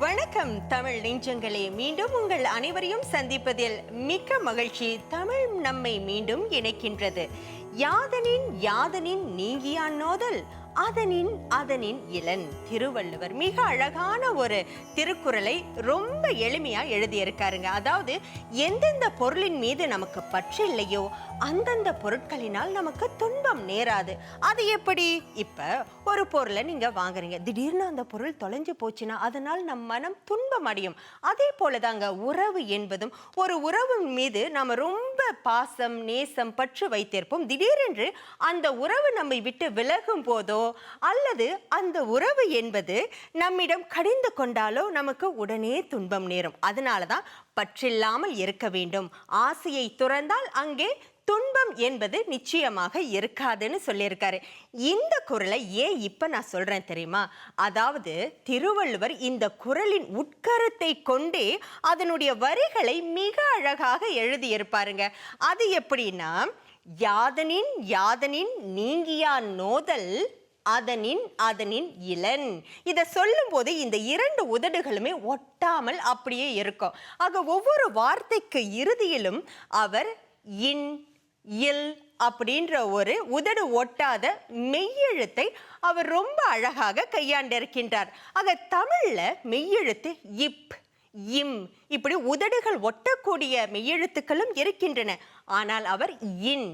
வணக்கம் தமிழ் நெஞ்சங்களே, மீண்டும் உங்கள் அனைவரையும் சந்திப்பதில் மிக்க மகிழ்ச்சி. தமிழ் நம்மை மீண்டும் இணைக்கின்றது. யாதனின் யாதனின் நீங்கியான் நோதல் அதனின் அதனின் இளன். திருவள்ளுவர் மிக அழகான ஒரு திருக்குறளை ரொம்ப எளிமையா எழுதியிருக்காருங்க. அதாவது எந்தெந்த பொருளின் மீது நமக்கு பற்று இல்லையோ அந்தந்த பொருட்களினால் நமக்கு துன்பம் நேராது. அது எப்படி? இப்ப ஒரு பொருளை நீங்க வாங்குறீங்க, திடீர்னு அந்த பொருள் தொலைஞ்சு போச்சுன்னா அதனால் நம் மனம் துன்பம் அடையும். அதே போலதாங்க உறவு என்பதும். ஒரு உறவு மீது நாம ரொம்ப பாசம் நேசம் பற்று வைத்திருப்போம். திடீரென்று அந்த உறவு நம்மை விட்டு விலகும் போதோ அல்லது அந்த உறவு என்பது நம்மிடம் கடிந்து கொண்டாலோ நமக்கு உடனே துன்பம் நேரும். அதனாலதான் பற்றில்லாமல் இருக்க வேண்டும். ஆசையை துறந்தால் அங்கே துன்பம் என்பது நிச்சயமாக இருக்காதுன்னு சொல்லியிருக்காரு. இந்த குறளை ஏன் இப்ப நான் சொல்றேன் தெரியுமா? அதாவது திருவள்ளுவர் இந்த குறளின் உட்கருத்தை கொண்டே அதனுடைய வரிகளை மிக அழகாக எழுதியிருப்பாருங்க. அது எப்படின்னா, யாதனின் யாதனின் நீங்கியான் நோதல் அதனின் அதனின் இளன். இதை சொல்லும் போது இந்த இரண்டு உதடுகளுமே ஒட்டாமல் அப்படியே இருக்கும். ஆக ஒவ்வொரு வார்த்தைக்கு இறுதியிலும் அவர் இன் இல் அப்படின்ற ஒரு உதடு ஒட்டாத மெய்யெழுத்தை அவர் ரொம்ப அழகாக கையாண்டிருக்கின்றார். ஆக தமிழ்ல மெய்யெழுத்து இப் இம் இப்படி உதடுகள் ஒட்டக்கூடிய மெய்யெழுத்துக்களும் இருக்கின்றன. ஆனால் அவர் இன்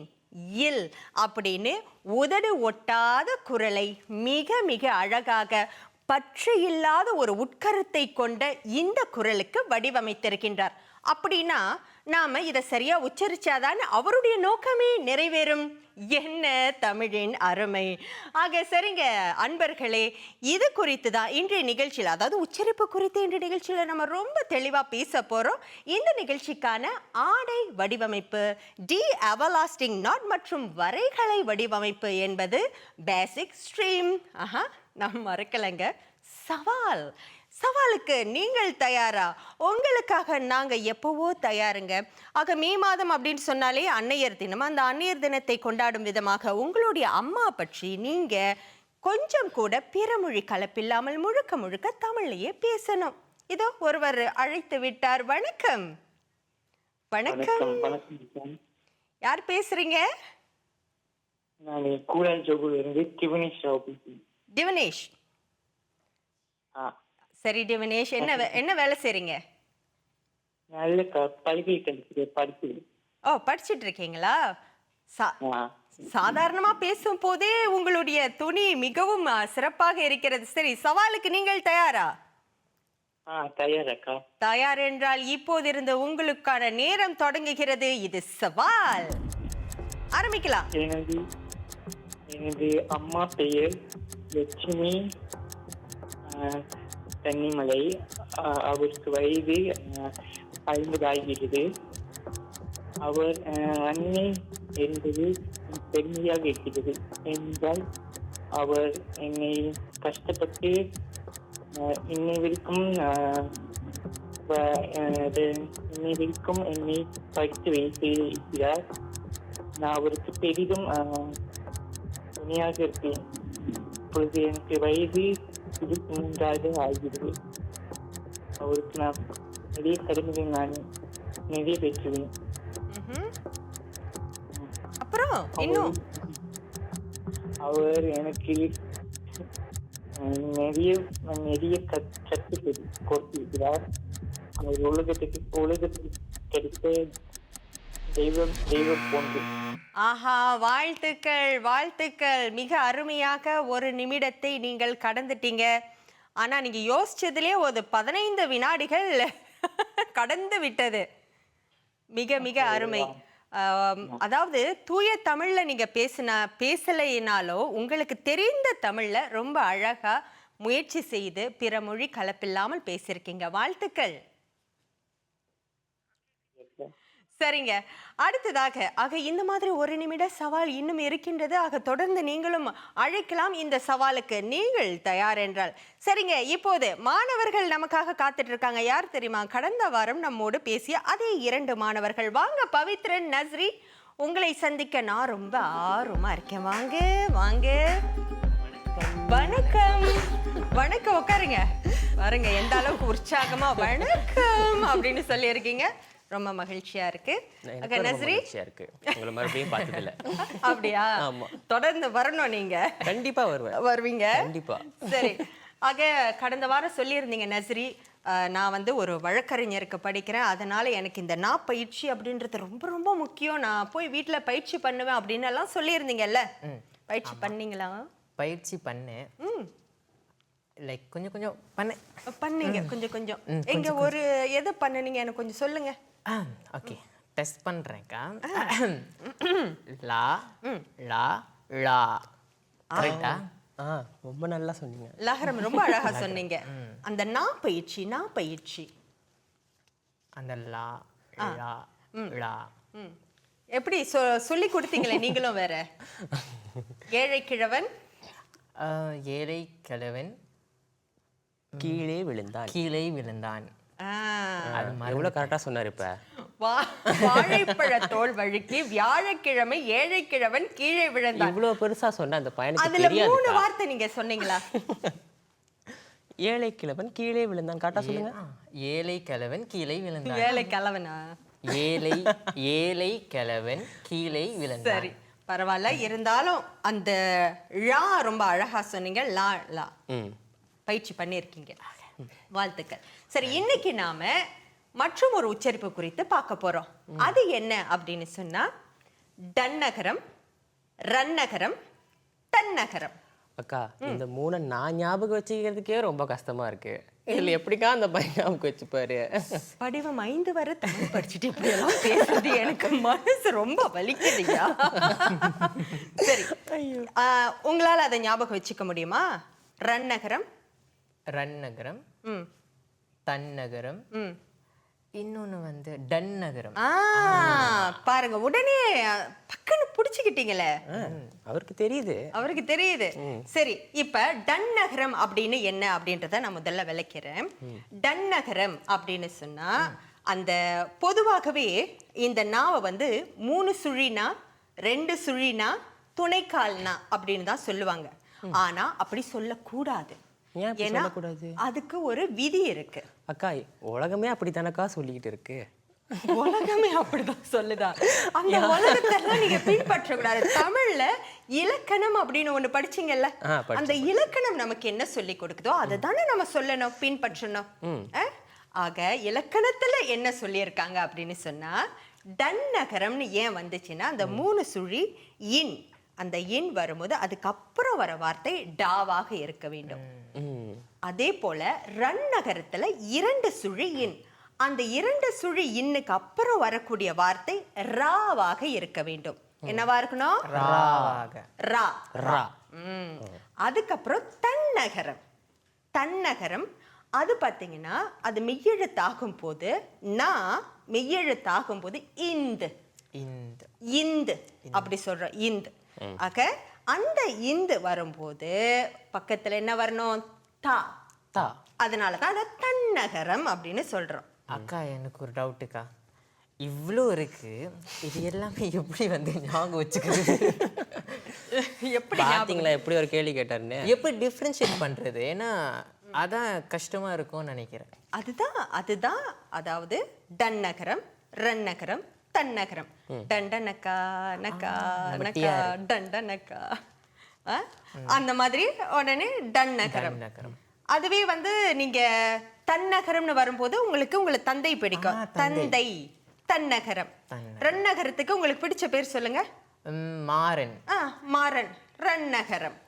இல் அப்படின்னு உதடு ஒட்டாத குறளை மிக மிக அழகாக பற்று இல்லாத ஒரு உட்கருத்தை கொண்ட இந்த குறளுக்கு வடிவமைத்திருக்கின்றார். அப்படின்னா நாம இதை சரியா உச்சரிச்சாதான் அவருடைய நோக்கமே நிறைவேறும். என்ன தமிழின் அருமை! ஆக சரிங்க அன்பர்களே, இது குறித்து தான் இன்றைய நிகழ்ச்சியில், அதாவது உச்சரிப்பு குறித்து இன்றைய நிகழ்ச்சியில் நம்ம ரொம்ப தெளிவா பேச போறோம். இந்த நிகழ்ச்சிக்கான ஆடை வடிவமைப்பு, டி எவர்லாஸ்டிங் நாட் மற்றும் வரைகலை வடிவமைப்பு என்பது பேசிக் ஸ்ட்ரீம். நம்ம மறக்கலைங்க. சவால் சவாலுக்கு நீங்கள் தயாரா? உங்களுக்காக நாங்க எப்பவோ தயாருங்க. ஆக மே மாதம் அப்படின்னு சொன்னாலே அன்னையர் தினம். அந்த அன்னையர் தினத்தை கொண்டாடும் விதமாக உங்களுடைய அம்மா பற்றி நீங்க கொஞ்சம் கூட பிறமொழி கலப்பில்லாமல் முழுக்க முழுக்க தமிழ்லயே பேசணும். இதோ ஒருவர் அழைத்து விட்டார். வணக்கம். வணக்கம். யார் பேசுறீங்க? திவனேஷ். சரி திவனேஷ், என்ன வேலை செய்றீங்க? ஓ, படிச்சுட்டு இருக்கீங்களா? சாதாரணமா பேசும் போதே உங்களுடைய துணி மிகவும் சிறப்பாக இருக்கிறது. சரி, சவாலுக்கு நீங்கள் தயாரா? தயார் என்றால் இப்போதிருந்து உங்களுக்கான நேரம் தொடங்குகிறது. இது சவால். ஆரம்பிக்கலாம். எனது அம்மா பெயர் லட்சுமி தன்னிமலை. அவருக்கு வயது 50 ஆகிறது. அவர் அன்னை என்பது பெருமையாக இருக்கிறது. என்றால் அவர் என்னை கஷ்டப்பட்டு என்னை வரைக்கும் என்னை படித்து வைத்திருக்கிறார். நான் அவருக்கு பெரிதும் துணையாக இருப்பேன். இப்பொழுது எனக்கு வயது 23 ஆகிறது. அவருக்கு நான் நிறைய கடமைகள் நான் நிறைவேற்றுவேன். அவர் எனக்கு நிறைய கற்று கொடுத்திருக்கிறார். அவர் உலகத்துக்கு கிடைத்த தெய்வம் போன்று. ஆஹா, வாழ்த்துக்கள் வாழ்த்துக்கள். மிக அருமையாக ஒரு நிமிடத்தை நீங்கள் கடந்துட்டீங்க. ஆனா நீங்க யோசிச்சதுலே ஒரு 15 வினாடிகள் கடந்து விட்டது. மிக மிக அருமை. அதாவது தூய தமிழ்ல நீங்க பேசலைனாலோ உங்களுக்கு தெரிந்த தமிழ்ல ரொம்ப அழகா முயற்சி செய்து பிற மொழி கலப்பில்லாமல் பேசியிருக்கீங்க. வாழ்த்துக்கள். சரிங்க, அடுத்ததாக ஆக இந்த மாதிரி ஒரு நிமிட சவால் இன்னும் இருக்கின்றது. ஆக தொடர்ந்து நீங்களும் அழைக்கலாம் இந்த சவாலுக்கு நீங்கள் தயார் என்றால். சரிங்க, இப்போது மாணவர்கள் நமக்காக காத்துட்டு இருக்காங்க. யார் தெரியுமா? கடந்த வாரம் நம்மோடு பேசிய அதே 2 மாணவர்கள். வாங்க பவித்ரன், நஸ்ரி, உங்களை சந்திக்க நான் ரொம்ப ஆர்வமா இருக்கேன். வாங்க வாங்க. வணக்கம். வணக்கம், உட்காருங்க. பாருங்க எந்த அளவுக்கு உற்சாகமா வணக்கம் அப்படின்னு சொல்லியிருக்கீங்க. ரொம்ப மகிழ்ச்சியா இருக்கு. எனக்கு ரொம்ப நஸ்ரி மகிழ்ச்சியா இருக்கு. உங்களை மறுபடியும் பார்த்ததில்ல. அப்படியா? ஆமா. தொடர்ந்து வரணும் நீங்க. கண்டிப்பா வருவேன். வருவீங்க? கண்டிப்பா. சரி. ஆக கடந்த வாரம் சொல்லியிருந்தீங்க நஸ்ரி, நான் வந்து ஒரு வழக்கறிஞருக்கு படிக்கிறேன், அதனால எனக்கு இந்த பயிற்சி அப்படின்றது ரொம்ப ரொம்ப முக்கியம், நான் போய் வீட்டில் பயிற்சி பண்ணுவேன் அப்படின்னு எல்லாம் சொல்லியிருந்தீங்கல்ல. பயிற்சி பண்ணீங்களா? பயிற்சி பண்ணேன். லைக் கொஞ்சம் கொஞ்சம் பண்ணேன். பண்ணீங்க கொஞ்சம் கொஞ்சம். எங்க ஒரு எது பண்ணுனீங்க எனக்கு கொஞ்சம் சொல்லுங்க. ஓகே, டெஸ்ட் பண்றேன்க்கா. லா லா லா. கரெக்டா? ரொம்ப நல்லா சொன்னீங்க. லஹரம் ரொம்ப அழகா சொன்னீங்க. அந்த பயிற்சி அந்த லா லா லா. எப்படி சொல்லி கொடுத்தீங்களே நீங்களும் வேற. ஏழை கிழவன் ஏழை கிழவன் கீழே விழுந்தான். கீழே விழுந்தான். எவ்வளவு கரெக்டா சொன்னாரு இப்ப. வாழைப்பழ தோல் வழுக்கி வியாழக்கிழமை ஏழை கிழவன் கீழே விழுந்தான். இவ்வளவு பெருசா சொன்ன அந்த பையனுக்கு அதுல 3 தெரியாது. வார்த்தை நீங்க சொன்னீங்களா? ஏழை கிழவன் கீழே விழுந்தான். கரெக்டா சொல்லுங்க. ஏழை கிழவன் கீழே விழுந்தான். ஏழை கிழவனா? ஏழை கிழவன் கீழே விழுந்தான். சரி, பரவாயில்ல. இருந்தாலும் அந்த ழா ரொம்ப அழகா சொன்னீங்க. லா லா பயிற்சி பண்ணியிருக்கீங்க, வாழ்த்துக்கள். சரி, இன்னைக்கு நாம மற்றும் ஒரு உச்சரிப்பு குறித்து பார்க்க போறோம். அது என்ன அப்படின்னு சொன்னா டன்னகரம், ரன்னகரம், தன்னகரம். அக்கா, இந்த 3 நான் ஞாபகம் வச்சுக்கிறதுக்கே ரொம்ப கஷ்டமா இருக்கு. இதுல எப்படிக்கா அந்த பையன் ஞாபகம் வச்சுப்பாரு? படிவம் 5 வரை தமிழ் படிச்சுட்டு இப்படி எல்லாம் பேசுறது எனக்கு மனசு ரொம்ப வலிக்குதுயா. சரி, உங்களால அதை ஞாபகம் வச்சுக்க முடியுமா? ரன்னகரம், ரன்னகரம், தன்னகரம், ம், இன்னொன்னு வந்து டன்னகரம். பாருங்க, உடனே பக்கன்னு புடிச்சுக்கிட்டீங்களே. அவருக்கு தெரியுது. அவருக்கு தெரியுது. சரி, இப்ப டன்னகரம் அப்படின்னு என்ன அப்படின்றத நான் முதல்ல விளக்கிறேன். டன்னகரம் அப்படின்னு சொன்னா அந்த பொதுவாகவே இந்த நாவை வந்து 3 சுழினா 2 சுழினா துணைக்கால்னா அப்படின்னு தான் சொல்லுவாங்க. ஆனா அப்படி சொல்லக்கூடாது. ஏன் அப்படி ஏன்னா சொல்லக்கூடாது? அதுக்கு ஒரு விதி இருக்கு. அக்கா, உலகமே அப்படித்தானக்கா சொல்லிக்கிட்டு இருக்கு. உலகமே அப்படிதான் சொல்லுதா? அந்த உலகத்தெல்லாம் நீங்க பின்பற்ற கூடாது. தமிழ்ல இலக்கணம் அப்படின்னு ஒண்ணு படிச்சீங்கல்ல, அந்த இலக்கணம் நமக்கு என்ன சொல்லி கொடுக்குதோ அதை தானே நம்ம சொல்லணும், பின்பற்றணும். ஆக இலக்கணத்துல என்ன சொல்லியிருக்காங்க அப்படின்னு சொன்னா, டன்னகரம்னு ஏன் வந்துச்சுன்னா அந்த 3 சுழி இன், அந்த இன் வரும்போது அதுக்கப்புறம் வர வார்த்தை டாவாக இருக்க வேண்டும். அதே போல ரன்னகரத்துல 2 சுழி இன், அந்த 2 சுழி இன்னுக்கு அப்புறம் வரக்கூடிய வார்த்தை ராவாக இருக்க வேண்டும். என்னவா இருக்கணும்? ரா. ரா. அதுக்கப்புறம் தன்னகரம். தன்னகரம் அது பாத்தீங்கன்னா அது மெய்யெழுத்தாகும் போது, நான் மெய்யெழுத்தாகும் போது இந்து இந்து அப்படி சொல்றோம். இந்து. ஆக அந்த இந்து வரும்போது பக்கத்துல என்ன வரணும்? தா. தா. அதனாலதான் அதை தன்னகரம் அப்படின்னு சொல்றோம். அக்கா, எனக்கு ஒரு டவுட்டுக்கா. இவ்வளோ இருக்கு, இது எல்லாமே எப்படி வந்து ஞாபகம் வச்சுக்கிறது? எப்படி பாத்தீங்களா எப்படி ஒரு கேள்வி கேட்டாருன்னு? எப்படி டிஃப்ரென்ஷியேட் பண்றது? ஏன்னா அதான் கஷ்டமா இருக்கும்னு நினைக்கிறேன். அதுதான் அதாவது டன்னகரம், ரன்னகரம், தன்னகரம். டண்டனக்கா நக்கா நக்கா டண்டனக்கா, அந்த மாதிரி உடனே டன்னகரம். அதுவே வந்து நீங்க தன்னகரம்னு வரும்போது உங்களை தந்தை பிடிக்கும். தந்தை, தன்னகரம். ரன்னகரத்துக்கு உங்களுக்கு பிடிச்ச பேர் சொல்லுங்க. மாறன். மாறன், ரன்னகரம்.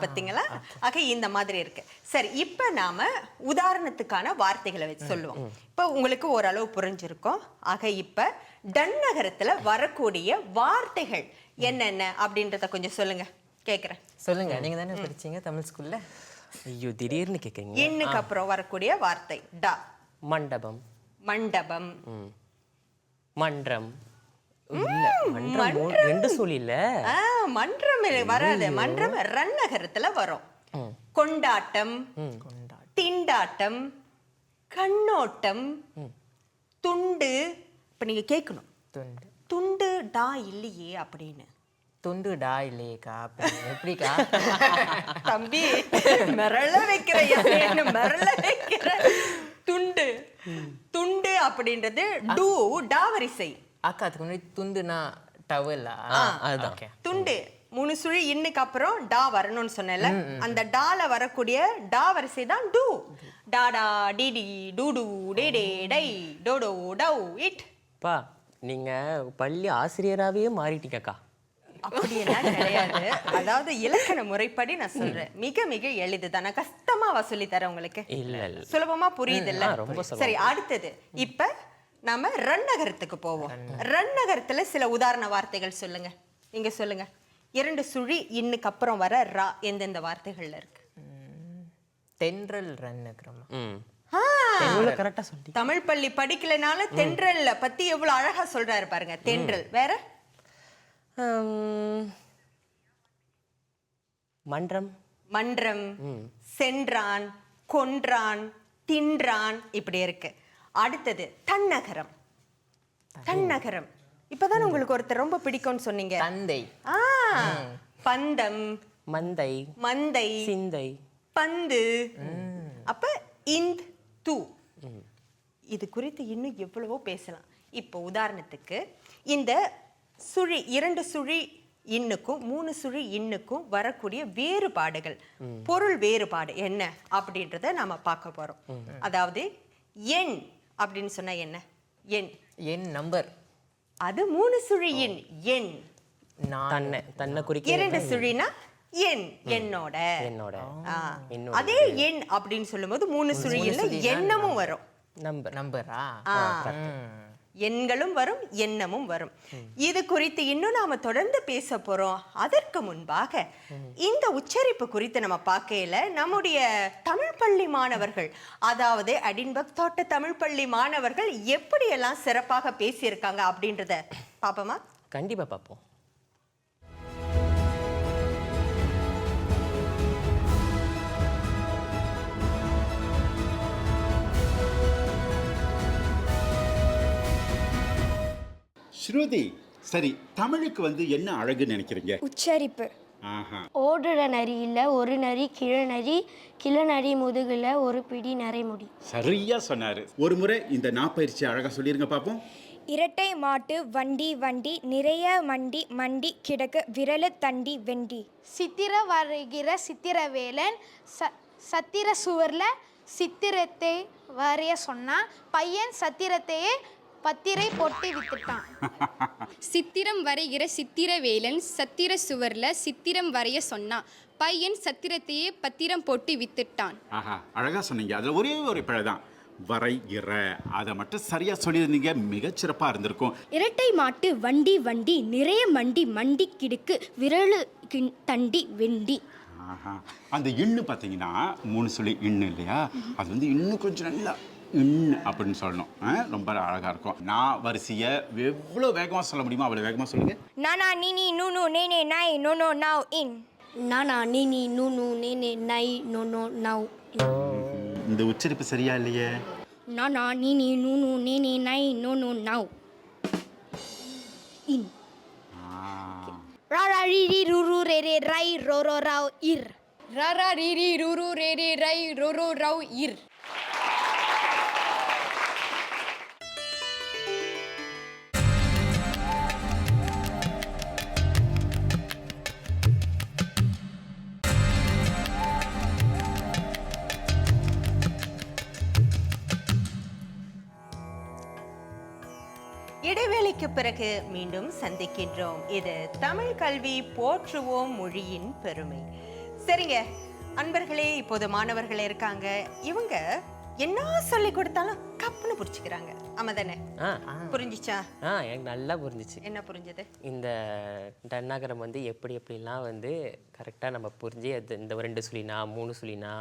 பாத்தீங்களா? ஆக இந்த மாதிரி இருக்கு. சரி, இப்ப நாம உதாரணத்துக்கான வார்த்தைகளை வச்சு சொல்லுவோம். இப்ப உங்களுக்கு ஓரளவு புரிஞ்சிருக்கும். ஆக இப்ப டன்னகரத்துல வரக்கூடிய வார்த்தைகள் என்னென்ன அப்படின்றத கொஞ்சம் சொல்லுங்க, கேக்குறேன். சொல்லுங்க, நீங்க தானே படிச்சீங்க தமிழ் ஸ்கூல்ல. ஐயோ, திடீர்னு கேக்குறீங்க. இன்னுக்கு அப்புறம் வரக்கூடிய வார்த்தை டா. மண்டபம். மண்டபம். மன்றம். மன்றம் 2 சொல்லி இல்ல. மன்றம் வராது. மன்றம் ரன்னகரத்துல வரும். கொண்டாட்டம், திண்டாட்டம், கண்ணோட்டம், துண்டு. இப்ப நீங்க கேட்கணும், துண்டு டா இல்லையே அப்படின்னு. துண்டுடா இல்லையேக்கா எப்படிக்கா? தம்பி மிரள வைக்கிறையா, என்ன மிரள வைக்கிற? துண்டு துண்டு அப்படின்றது டூ டா வரிசை. அக்கா அதுக்கு முன்னாடி துண்டுனா டவலா? அதுதான். ஓகே. துண்டு 3 சுழி இன்னுக்கு அப்புறம் டா வரணும்னு சொன்னேன்ல, அந்த டால வரக்கூடிய டா வரிசை தான் டூ. டாடா டிடி டூடு டேடே டை டோடோ டவ் இட். பா நீங்க பள்ளி ஆசிரியராகவே மாறிட்டீங்கக்கா. அப்படியெல்லாம் கிடையாது. அதாவது இலக்கண முறைப்படி நான் சொல்றேன், மிக மிக எளிதுதான். நான் கஷ்டமா சொல்லி தரேன் உங்களுக்கு. இல்ல சுலபமா புரியுது இல்ல? ரொம்ப சுலபம். சரி, அடுத்தது இப்ப நாம ரன்னகரத்துக்கு போவோம். ரன்னகரத்துல சில உதாரண வார்த்தைகள் சொல்லுங்க. நீங்க சொல்லுங்க. 2 சுழி இன்னுக்கு அப்புறம் வர ரா எந்தெந்த வார்த்தைகள்ல இருக்கு? தென்றல் ரன்னுக்குறோமா? எவ்வளவு கரெக்டா சொல்லி. தமிழ் பள்ளி படிக்கலைனால தென்றல் பத்தி எவ்வளவு அழகா சொல்றாரு பாருங்க. தென்றல் வேற. மன்றம். மன்றம், சென்றான், கொன்றான், தின்றான், இப்படி இருக்கு. அடுத்தது தன்னகரம். தன்னகரம் இப்பதான் உங்களுக்கு ஒருத்தர் ரொம்ப பிடிக்கும்னு சொன்னீங்க. தந்தை. பந்தம், மந்தை, மந்தை, சிந்தை, பந்து. அப்ப இந்த் தூ. இது குறித்து இன்னும் எவ்வளவோ பேசலாம். இப்போ உதாரணத்துக்கு இந்த சுழி 2 சுழி இன்னுக்கும் 3 சுழி இன்னுக்கும் வரக்கூடிய வேறுபாடுகள், பொருள் வேறுபாடு என்ன அப்படின்றத நாம பார்க்க போறோம். அதாவது எண் அப்படின்னு சொன்னா என்ன? எண் என் நம்பர். அது 3 சுழி எண் எண். தன்னை தன்னை குறிக்க. 2 சுழினா எண் என்னோட. என்னோட. அதே எண் அப்படின்னு சொல்லும்போது 3 சுழியில எண்ணமும் வரும். நம்பர். நம்பரா? எண்களும் வரும், எண்ணமும் வரும். இது குறித்து இன்னும் நாம தொடர்ந்து பேச போறோம். அதற்கு முன்பாக இந்த உச்சரிப்பு குறித்து நம்ம பார்க்கையில நம்முடைய தமிழ் பள்ளி மாணவர்கள், அதாவது அடின்பர்க் தோட்ட தமிழ் பள்ளி மாணவர்கள் எப்படியெல்லாம் சிறப்பாக பேசியிருக்காங்க அப்படின்றத பாப்போமா? கண்டிப்பா பார்ப்போம். ஸ்ருதி, சரி, தமிழுக்கு வந்து என்ன அழகுன்னு நினைக்கிறீங்க? உச்சரிப்பு. ஆஹா. ஓடுற நரியில் ஒரு நரி கிழநரி, கிழநரி முதுகுல ஒரு பிடி நரைமுடி. சரியா சொன்னாரு. ஒரு முறை இந்த நாப்பயிற்சி அழகா சொல்லிருங்க பாப்போம். இரட்டை மாட்டு வண்டி வண்டி நிறைய மண்டி மண்டி கிடக்கு விரலு தண்டி வெண்டி. சித்திர வருகிற சித்திரவேலன் சத்திர சுவர்ல சித்திரத்தை வரைய சொன்னா பையன் சத்திரத்தையே பத்திரை போட்டு வித்துட்டான். சித்திரம் வரைகிற சித்திரவேலன் சத்திர சுவர்ல சித்திரம் வரைய சொன்னான் பையன் சத்திரத்தையே பத்திரம் போட்டு வித்துட்டான். ஆஹா, அழகா சொன்னீங்க. அதுல ஒரே ஒரு பிழைதான், வரைகிற. அதை மட்டும் சரியா சொல்லியிருந்தீங்க, மிகச்சிறப்பா இருந்திருக்கும். இரட்டை மாட்டு வண்டி வண்டி நிறைய மண்டி மண்டி கிடக்கு விரலு தண்டி வெண்டி. ஆஹா, அந்த இன்னு பார்த்தீங்கன்னா 3 சுழி இன்னு இல்லையா, அது வந்து இன்னும் கொஞ்சம் நல்லா இன்னு அப்படின்னு சொல்லணும். ரொம்ப அழகா இருக்கும். நான் வரிசையை எவ்வளோ வேகமாக சொல்ல முடியுமோ அவ்வளோ வேகமாக சொல்லுங்க. நானா நீனி நூனு நேனே நாய் நோனோ நாவ் இன். நானா நீனி நூனு நேனே நை நோனோ நவ். இந்த உச்சரிப்பு சரியா இல்லையே. நானா நீனி நூனு நேனே நை no no now in. Rara ரிரி Ruru ரேரே ரை ரோரோ ராவ் இர். ரரா ரிரி ருரு ரேரே ரை ரோரோ ரவ் இர். இடைவேளைக்கு பிறகு மீண்டும் சந்திக்கின்றோம். இது தமிழ் கல்வி போற்றுவோம் மொழியின் பெருமை. சரிங்க அன்பர்களே, இப்போது மாணவர்களே இருக்காங்க. இவங்க என்ன சொல்லி கொடுத்தாலும் கப்புன்னு புரிச்சுக்கிறாங்க. ஆமா தானே? புரிஞ்சிச்சா? எனக்கு நல்லா புரிஞ்சிச்சு. என்ன புரிஞ்சது? இந்த தன்னகரம் வந்து எப்படி எப்படிலாம் வந்து கரெக்டாக நம்ம புரிஞ்சு அது இந்த 2 சுழினா 3 சுழினா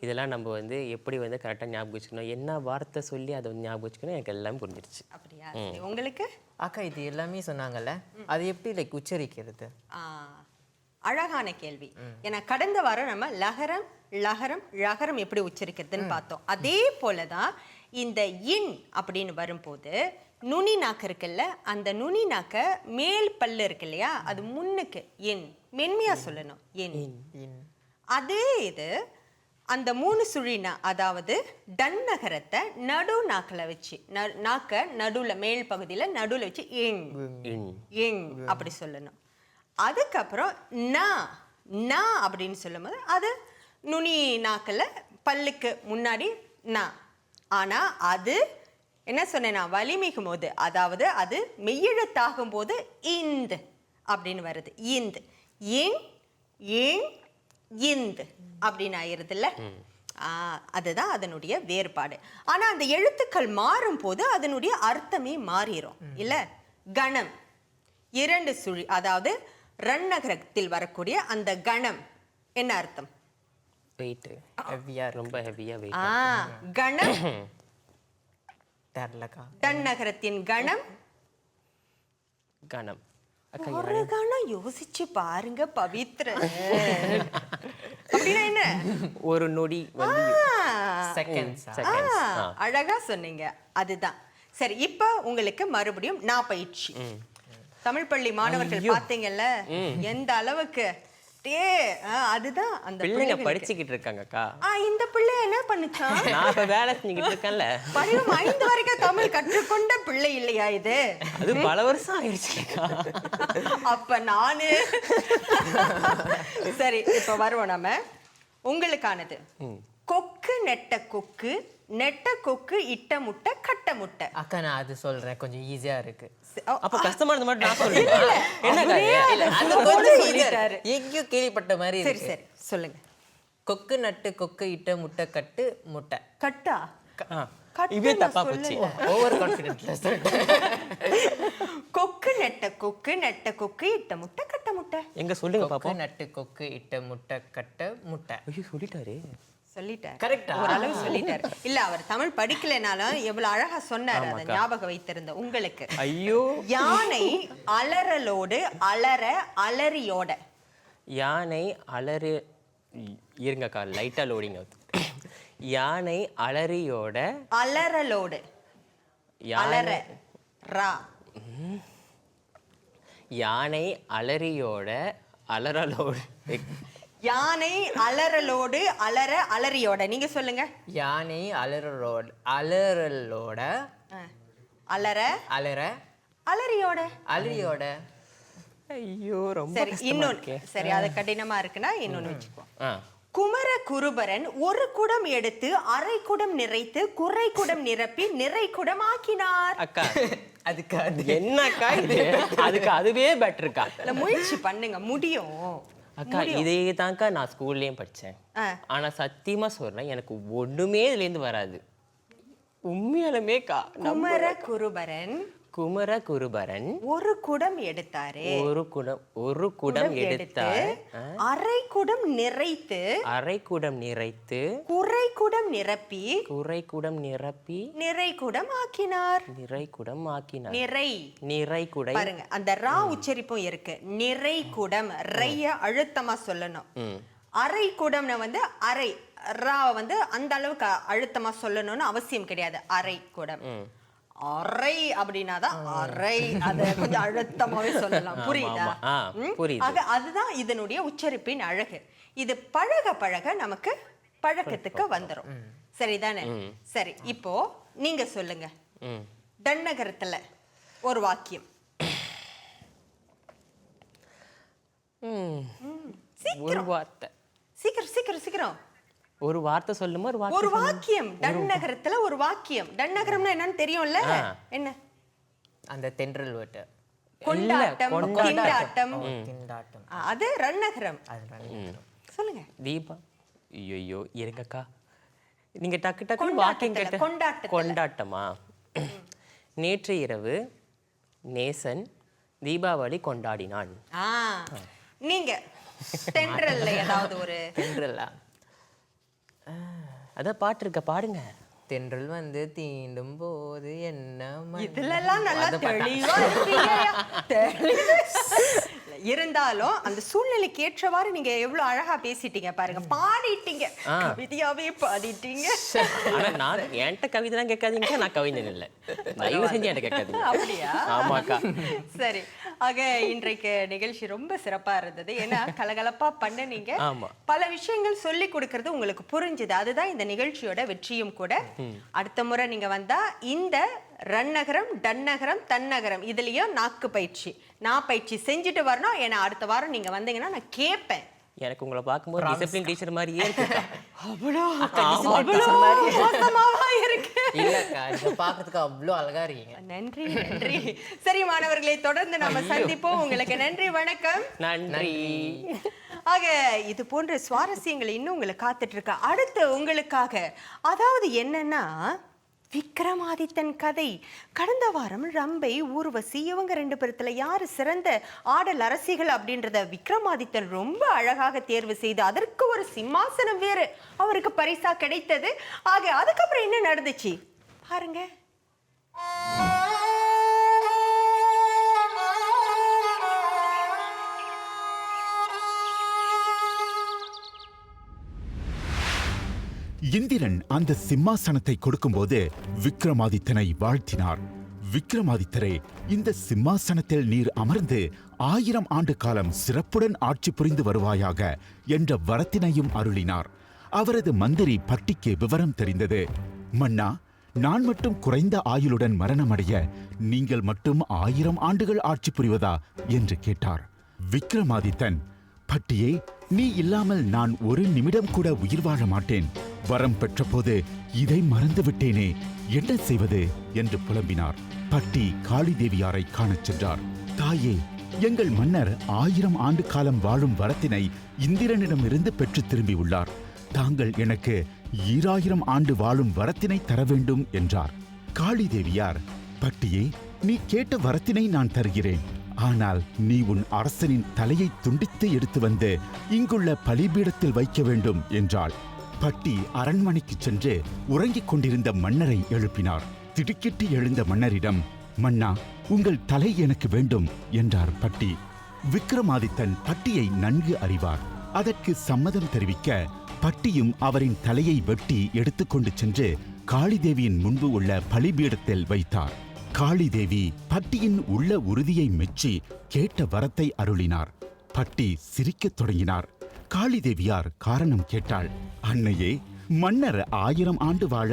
இதெல்லாம் நம்ம வந்து எப்படி வந்து கரெக்டாக ஞாபகம் வச்சுக்கணும், என்ன வார்த்தை சொல்லி அதை வந்து ஞாபகம் வச்சுக்கணும், எனக்கு எல்லாம் புரிஞ்சிருச்சு. அப்படியா? உங்களுக்கு? அக்கா இது எல்லாமே சொன்னாங்கல்ல, அது எப்படி உச்சரிக்கிறது? அழகான கேள்வி. ஏன்னா கடந்த வாரம் நம்ம லகரம் லகரம் ழகரம் எப்படி உச்சரிக்கிறதுன்னு பார்த்தோம். அதே போலதான் இந்த இன் அப்படின்னு வரும்போது நுனி நாக்கு இருக்குல்ல, அந்த நுனி நாக்க மேல் பல்லு இருக்கு இல்லையா, அது முன்னுக்கு என் மென்மையா சொல்லணும் என். அதே இது அந்த 3 சுழினா, அதாவது டன் நகரத்தை நடு நாக்கில் வச்சு நாக்க நடுவில் மேல் பகுதியில் நடுவில் வச்சு எங் எங் அப்படி சொல்லணும். அதுக்கப்புறம் நா அப்படின்னு சொல்லும்போது அது நுனி நாக்கில் பல்லுக்கு முன்னாடி நா. ஆனால் அது என்ன சொன்னேன்னா வலிமிகும் போது, அதாவது அது மெய்யெழுத்தாகும் போது இந்து அப்படின்னு வருது. இந்து இங் இங் இந்து அப்படின்னு ஆயிருதுல்ல. அதுதான் அதனுடைய வேறுபாடு. ஆனா அந்த எழுத்துக்கள் மாறும் போது அதனுடைய அர்த்தமே மாறிடும் இல்ல. கணம் 2 சுழி, அதாவது ரன்னகரத்தில் வரக்கூடிய அந்த கணம் என்ன அர்த்தம்? வெயிட், ரொம்ப ஹெவியா வெயிட். கணம் தெரியலக்கா. தன்னகரத்தின் கணம் கணம். ஒரு கணம் யோசிச்சு பாருங்க பவித்ர. அப்படின்னா என்ன? ஒரு நொடி வந்து செகண்ட்ஸ். அழகா சொன்னீங்க. அதுதான் சரி. இப்ப உங்களுக்கு மறுபடியும் நான் பயிற்சி. தமிழ் பள்ளி மாணவர்கள் பாத்தீங்கல்ல எந்த அளவுக்கு அதுதான் அந்த பிள்ளைங்க படிச்சுக்கிட்டு இருக்காங்கக்கா. இந்த பிள்ளை என்ன பண்ணுச்சான்? நான் இப்ப வேலை செஞ்சுக்கிட்டு இருக்கேன்ல. படிவம் 5 வரைக்கும் தமிழ் கற்றுக்கொண்ட பிள்ளை இல்லையா இது? அது பல வருஷம் ஆயிடுச்சுக்கா. அப்ப நானு சரி இப்ப வருவோம் நம்ம. உங்களுக்கானது கொக்கு நெட்ட கொக்கு, நெட்ட கொக்கு இட்ட முட்டை கட்ட முட்டை. அக்கா நான் அது சொல்றேன், கொஞ்சம் ஈஸியா இருக்கு. அப்ப கஷ்டமானது மட்டும் நான் சொல்றேன். என்னக்கா எங்கேயோ கேள்விப்பட்ட மாதிரி சரி இருக்கு. சரி சொல்லுங்க. கொக்கு நட்டு கொக்கு இட்ட முட்டை கட்டு முட்டை. கட்டா இவே தப்பா போச்சு. ஓவர் கான்ஃபிடென்ட்ல சொல்லிட்டேன். கொக்கு நெட்ட கொக்கு, நெட்ட கொக்கு இட்ட முட்டை கட்ட முட்டை. எங்க சொல்லுங்க பாப்போம். கொக்கு நட்டு கொக்கு இட்ட முட்டை கட்ட முட்டை. ஐயோ சொல்லிட்டாரு. சொல்லிட்டார். கரெக்டா? ஓரளவு சொல்லிட்டார். இல்ல அவர் தமிழ் படிக்கலைனாலும் எவ்வளவு அழகா சொன்னார். அதை ஞாபகம் வைத்திருந்த உங்களுக்கு. ஐயோ. யானை அலறலோடு அலற அலறியோட. யானை அலறு இருங்கக்கா, லைட்டா லோடிங் ஆகுது. யானை அலறியோட அலறலோடு அலற ரா. யானை அலறியோட அலறலோடு. யானை அலறலோடு அலற அலறியோட. நீங்க சொல்லுங்க. யானை அலறலோட அலறலோட அலற அலற அலறியோட அலறியோட. ஐயோ ரொம்ப சரி இன்னொன்னு. சரி அது கடினமா இருக்குன்னா இன்னொன்னு வச்சுக்குவோம். குமர குருபரன் ஒரு குடம் எடுத்து அரை குடம் நிறைத்து குறை குடம் நிரப்பி நிறை குடம் ஆக்கினார். அக்கா அதுக்கு அது என்னக்கா இது? அதுக்கு அதுவே பெட்டர்க்கா. இல்ல முயற்சி பண்ணுங்க, முடியும். அக்கா இதே தான்க்கா நான் ஸ்கூல்லயும் படிச்சேன். ஆனா சத்தியமா சொல்றேன் எனக்கு ஒண்ணுமே இதுல இருந்து வராது உண்மையாலுமேக்கா. குமர குருபரன் குமர குருபரன் ஒரு குடம் எடுத்தாரு. ஒரு குடம் எடுத்தார். அரை குடம் நிறைத்து அரை குடம் நிறைத்து குறை குடம் நிரப்பி குறை குடம் நிரப்பி நிறை குடம் ஆக்கினார். நிறை குடம் ஆக்கினார். நிறை நிறை குடை. பாருங்க அந்த ரா உச்சரிப்பும் இருக்கு. நிறை குடம் ரைய அழுத்தமா சொல்லணும். அரை குடம்னு வந்து அரை ரா வந்து அந்த அளவுக்கு அழுத்தமா சொல்லணும்னு அவசியம் கிடையாது. அரை குடம். அரை அப்படின்னா தான் அரை, அதை கொஞ்சம் அழுத்தமாவே சொல்லலாம். புரியுதா? அதுதான் இதனுடைய உச்சரிப்பின் அழகு. இது பழக பழக நமக்கு பழக்கத்துக்கு வந்துடும். சரிதானே? சரி இப்போ நீங்க சொல்லுங்க. தன்னகரத்துல ஒரு வாக்கியம். ஒரு வார்த்தை. சீக்கிரம் சீக்கிரம் சீக்கிரம். ஒரு வார்த்தை சொல்லுமா? ஒரு வாக்கியம். டன்னகரத்துல ஒரு வாக்கியம். டன்னகரம்னா என்னன்னு தெரியும்ல? என்ன? அந்த தென்றல் வேர்ட். கொண்டாட்டம், கிண்டாட்டம். கிண்டாட்டம். அது ரன்னகரம். சொல்லுங்க. தீபா. ஐயோ இருங்கக்கா, நீங்க டக்கு டக்கு வாக்கியம் கேட்ட. கொண்டாட்டமா? நேற்று இரவு நேசன் தீபாவளி கொண்டாடினான். நீங்க தென்றல்ல ஏதாவது ஒரு தென்றலா? அதான் பாட்டு இருக்க, பாடுங்க. தென்றல் வந்து தீண்டும் போது என்ன இதுலலாம் நல்லா தெளிவா இருக்கீங்க. இருந்தாலும் அந்த சூழ்நிலைக்கு ஏற்றவாறு நீங்க எவ்வளவு அழகா பேசிட்டீங்க பாருங்க, பாடிட்டீங்க, கவிதையாவே பாடிட்டீங்க. ஆனா நான் என்கிட்ட கவிதை தான் கேட்காதீங்க, நான் கவிஞன் இல்லை, தயவு செஞ்சு என்கிட்ட கேட்காதீங்க. அப்படியா? ஆமாக்கா. சரி, ஆக இன்றைக்கு நிகழ்ச்சி ரொம்ப சிறப்பா இருந்தது. ஏன்னா கலகலப்பா பண்ணீங்க, பல விஷயங்கள் சொல்லி கொடுக்கறது உங்களுக்கு புரிஞ்சுது. அதுதான் இந்த நிகழ்ச்சியோட வெற்றியும் கூட. அடுத்த முறை நீங்க வந்தா இந்த ரன்னகரம், டன்னகரம், தன்னகரம் இதுலயும் நாக்கு பயிற்சி, நான் பயிற்சி செஞ்சுட்டு வரணும். ஏன்னா அடுத்த வாரம் நீங்க வந்தீங்கன்னா நான் கேட்பேன். எனக்கு உங்களை பார்க்கும்போது டிசிப்ளின் டீச்சர் மாதிரியே இருக்கு. இல்லக்கா, இதை பார்க்கறதுக்கு அவ்வளோ அழகா இருக்கீங்க. நன்றி நன்றி. சரி மாணவர்களை, தொடர்ந்து நம்ம சந்திப்போம். உங்களுக்கு நன்றி, வணக்கம். நன்றி. ஆக இது போன்ற சுவாரஸ்யங்கள் இன்னும் உங்களை காத்துட்டு இருக்க. அடுத்து உங்களுக்காக, அதாவது என்னன்னா விக்ரமாதித்தன் கதை. கடந்த வாரம் ரம்பை, ஊர்வசி இவங்க 2 பேர்த்துல யாரு சிறந்த ஆடல் அரசிகள் அப்படின்றத விக்ரமாதித்தன் ரொம்ப அழகாக தேர்வு செய்து அதற்கு ஒரு சிம்மாசனம் வேறு அவருக்கு பரிசா கிடைத்தது. ஆக அதுக்கப்புறம் என்ன நடந்துச்சு பாருங்க. இந்திரன் அந்த சிம்மாசனத்தை கொடுக்கும்போது விக்ரமாதித்தனை வாழ்த்தினார். விக்ரமாதித்தரே, இந்த சிம்மாசனத்தில் நீர் அமர்ந்து 1000 ஆண்டு காலம் சிறப்புடன் ஆட்சி புரிந்து வருவாயாக என்ற வரத்தினையும் அருளினார். அவரது மந்திரி பட்டிக்கு விவரம் தெரிந்தது. மன்னா, நான் மட்டும் குறைந்த ஆயுளுடன் மரணமடைய நீங்கள் மட்டும் 1000 ஆண்டுகள் ஆட்சி புரிவதா என்று கேட்டார். விக்ரமாதித்தன், பட்டியே, நீ இல்லாமல் நான் ஒரு நிமிடம் கூட உயிர் வாழ மாட்டேன். வரம் பெற்ற போது இதை மறந்துவிட்டேனே, என்ன செய்வது என்று புலம்பினார். பட்டி காளிதேவியாரை காணச் சென்றார். தாயே, எங்கள் மன்னர் 1000 ஆண்டு காலம் வாழும் வரத்தினை இந்திரனிடமிருந்து பெற்று திரும்பியுள்ளார். தாங்கள் எனக்கு 2000 ஆண்டு வாழும் வரத்தினை தர வேண்டும் என்றார். காளிதேவியார், பட்டியே, நீ கேட்ட வரத்தினை நான் தருகிறேன். ஆனால் நீ உன் அரசனின் தலையை துண்டித்து எடுத்து வந்து இங்குள்ள பலிபீடத்தில் வைக்க வேண்டும் என்றாள். பட்டி அரண்மனைக்கு சென்று உறங்கிக் கொண்டிருந்த மன்னரை எழுப்பினார். திடுக்கிட்டு எழுந்த மன்னரிடம், மன்னா, உங்கள் தலை எனக்கு வேண்டும் என்றார் பட்டி. விக்ரமாதித்தன் பட்டியை நன்கு அறிவார். அதற்கு சம்மதம் தெரிவிக்க பட்டியும் அவரின் தலையை வெட்டி எடுத்துக்கொண்டு சென்று காளிதேவியின் முன்பு உள்ள பலிபீடத்தில் வைத்தார். காளிதேவி பட்டியின் உள்ள உறுதியை மெச்சி கேட்ட வரத்தை அருளினார். பட்டி சிரிக்கத் தொடங்கினார். காளிதேவியார் காரணம் கேட்டாள். அன்னையே, மன்னர் 1000 ஆண்டு வாழ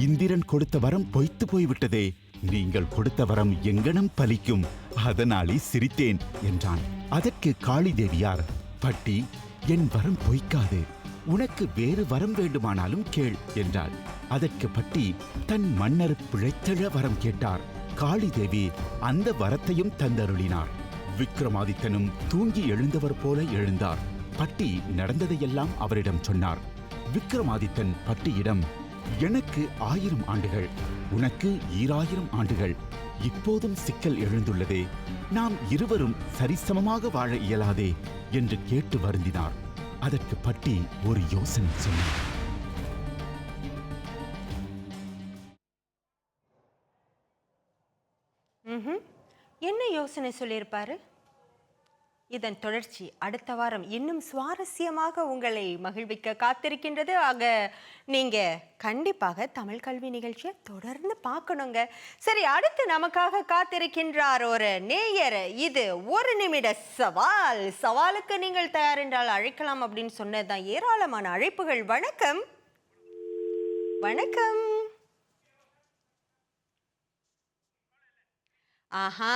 இந்திரன் கொடுத்த வரம் பொய்த்து போய்விட்டதே. நீங்கள் கொடுத்த வரம் எங்கனம் பலிக்கும், அதனாலே சிரித்தேன் என்றான். அதற்கு காளிதேவியார், பட்டி, என் வரம் பொய்க்காது. உனக்கு வேறு வரம் வேண்டுமானாலும் கேள் என்றாள். அதற்கு பட்டி தன் மன்னர் பிழைத்தெழ வரம் கேட்டார். காளிதேவி அந்த வரத்தையும் தந்தருளினார். விக்ரமாதித்தனும் தூங்கி எழுந்தவர் போல எழுந்தார். பட்டி நடந்ததையெல்லாம் அவரிடம் சொன்னார். விக்ரமாதித்தன் பட்டியிடம், எனக்கு 1000 ஆண்டுகள், உனக்கு 2000 ஆண்டுகள். இப்போதும் சிக்கல் எழுந்துள்ளதே, நாம் இருவரும் சரிசமமாக வாழ இயலாதே என்று கேட்டு வருந்தினார். அதற்கு பட்டி ஒரு யோசனை சொன்னார். என்ன யோசனை சொல்லியிருப்பாரு? இதன் தொடர்ச்சி அடுத்த வாரம் இன்னும் சுவாரஸ்யமாக உங்களை மகிழ்விக்க காத்திருக்கின்றது. ஆக நீங்க கண்டிப்பாக தமிழ் கல்வி நிகழ்ச்சியை தொடர்ந்து பார்க்கணுங்க. சரி, அடுத்து நமக்காக காத்திருக்கின்றார் ஒரு நேயர். இது 1 நிமிட சவால். சவாலுக்கு நீங்கள் தயார் என்றால் அழைக்கலாம் அப்படின்னு சொன்னதுதான். ஏராளமான அழைப்புகள். வணக்கம். வணக்கம். ஆஹா,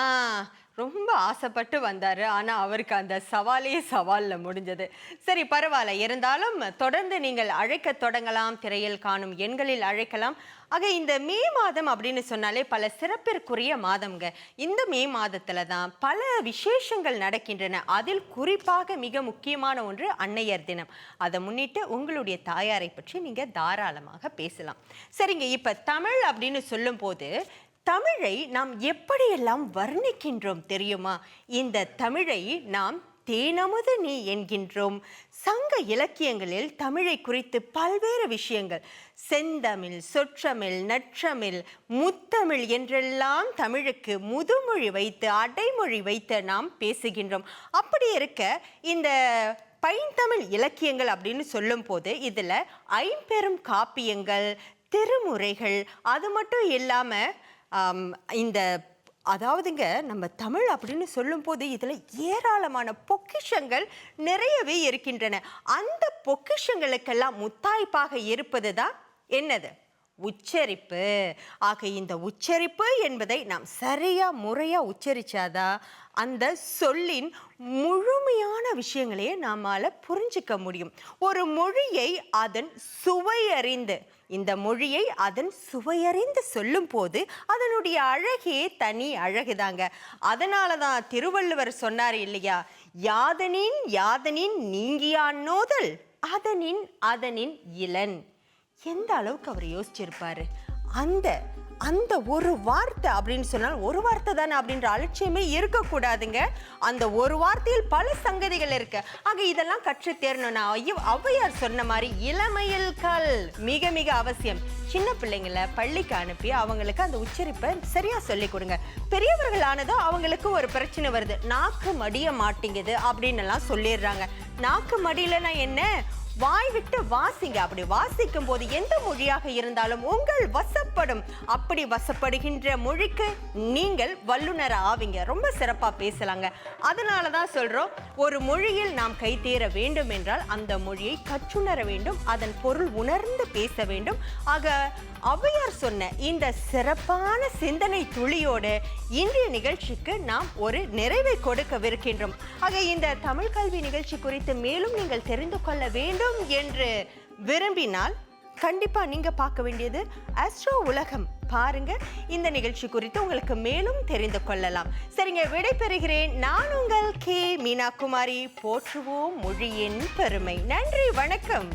ரொம்ப ஆசைப்பட்டு வந்தாரு. ஆனா அவருக்கு அந்த சவாலே சவால்ல முடிஞ்சது. சரி, பரவாயில்ல. இருந்தாலும் தொடர்ந்து நீங்கள் அழைக்க தொடங்கலாம். திரையில் காணும் எண்களில் அழைக்கலாம். ஆக இந்த மே மாதம் அப்படின்னு சொன்னாலே பல சிறப்பிற்குரிய மாதம்ங்க. இந்த மே மாதத்துல தான் பல விசேஷங்கள் நடக்கின்றன. அதில் குறிப்பாக மிக முக்கியமான ஒன்று அன்னையர் தினம். அதை முன்னிட்டு உங்களுடைய தாயாரை பற்றி நீங்க தாராளமாக பேசலாம். சரிங்க, இப்ப தமிழ் அப்படின்னு சொல்லும் போது தமிழை நாம் எப்படியெல்லாம் வர்ணிக்கின்றோம் தெரியுமா? இந்த தமிழை நாம் தேனமுது நீ என்கின்றோம். சங்க இலக்கியங்களில் தமிழை குறித்து பல்வேறு விஷயங்கள், செந்தமிழ், சொற்றமிழ், நற்றமிழ், முத்தமிழ் என்றெல்லாம் தமிழுக்கு முதுமொழி வைத்து அடைமொழி வைத்து நாம் பேசுகின்றோம். அப்படி இருக்க இந்த பைந்தமிழ் இலக்கியங்கள் அப்படின்னு சொல்லும் போது இதில் ஐம்பெரும் காப்பியங்கள், திருமுறைகள், அது மட்டும் இல்லாமல் இந்த அதாவதுங்க நம்ம தமிழ் அப்படின்னு சொல்லும்போது இதில் ஏராளமான பொக்கிஷங்கள் நிறையவே இருக்கின்றன. அந்த பொக்கிஷங்களுக்கெல்லாம் முத்தாய்ப்பாக இருப்பது தான் என்னது? உச்சரிப்பு. ஆக இந்த உச்சரிப்பு என்பதை நாம் சரியாக முறையாக உச்சரித்தாதான் அந்த சொல்லின் முழுமையான விஷயங்களையே நம்மால் புரிஞ்சிக்க முடியும். ஒரு மொழியை அதன் சுவையறிந்து, இந்த மொழியை அதன் சுவையறிந்து சொல்லும் போது அதனுடைய அழகே தனி அழகுதாங்க. அதனால தான் திருவள்ளுவர் சொன்னார் இல்லையா, யாதனின் யாதனின் நீங்கியான் நோதல் அதனின் அதனின் இளன். எந்த அளவுக்கு அவர் யோசிச்சிருப்பாரு. அந்த ஒரு வார்த்தை அப்படின்னு சொன்னால் ஒரு வார்த்தை தானே அப்படின்ற அலட்சியமே இருக்கக்கூடாதுங்க. அந்த ஒரு வார்த்தையில் பல சங்கதிகள் இருக்கு. ஆக இதெல்லாம் கற்று தேரணும்னா ஔவையார் சொன்ன மாதிரி இளமையில் கல் மிக மிக அவசியம். சின்ன பிள்ளைங்களை பள்ளிக்கு அனுப்பி அவங்களுக்கு அந்த உச்சரிப்பை சரியா சொல்லி கொடுங்க. பெரியவர்கள் ஆனதும் அவங்களுக்கு ஒரு பிரச்சனை வருது, நாக்கு மடிய மாட்டேங்குது அப்படின்னு எல்லாம் சொல்லிடுறாங்க. நாக்கு மடியலன்னா என்ன? வாய் விட்டு வாசிங்க. அப்படி வாசிக்கும் போது எந்த மொழியாக இருந்தாலும் உங்கள் வசப்படும். அப்படி வசப்படுகின்ற மொழிக்கு நீங்கள் வல்லுநர் ஆவீங்க, ரொம்ப சிறப்பாக பேசலாங்க. அதனால தான் சொல்கிறோம், ஒரு மொழியில் நாம் கை தேர வேண்டும் என்றால் அந்த மொழியை கற்றுணர வேண்டும், அதன் பொருள் உணர்ந்து பேச வேண்டும். ஆக ஔவையார் சொன்ன இந்த சிறப்பான சிந்தனை துளியோடு இன்றைய நிகழ்ச்சிக்கு நாம் ஒரு நிறைவை கொடுக்கவிருக்கின்றோம். ஆக இந்த தமிழ் கல்வி நிகழ்ச்சி குறித்து மேலும் நீங்கள் தெரிந்து கொள்ள வேண்டும் என்று விரும்பினால் கண்டிப்பா நீங்க பார்க்க வேண்டியது ஆஸ்ட்ரோ உலகம். பாருங்க, இந்த நிகழ்ச்சி குறித்து உங்களுக்கு மேலும் தெரிந்து கொள்ளலாம். சரிங்க, விடைபெறுகிறேன். நான் உங்கள் கே மீனா குமாரி. போற்றுவோம் மொழியின் பெருமை. நன்றி, வணக்கம்.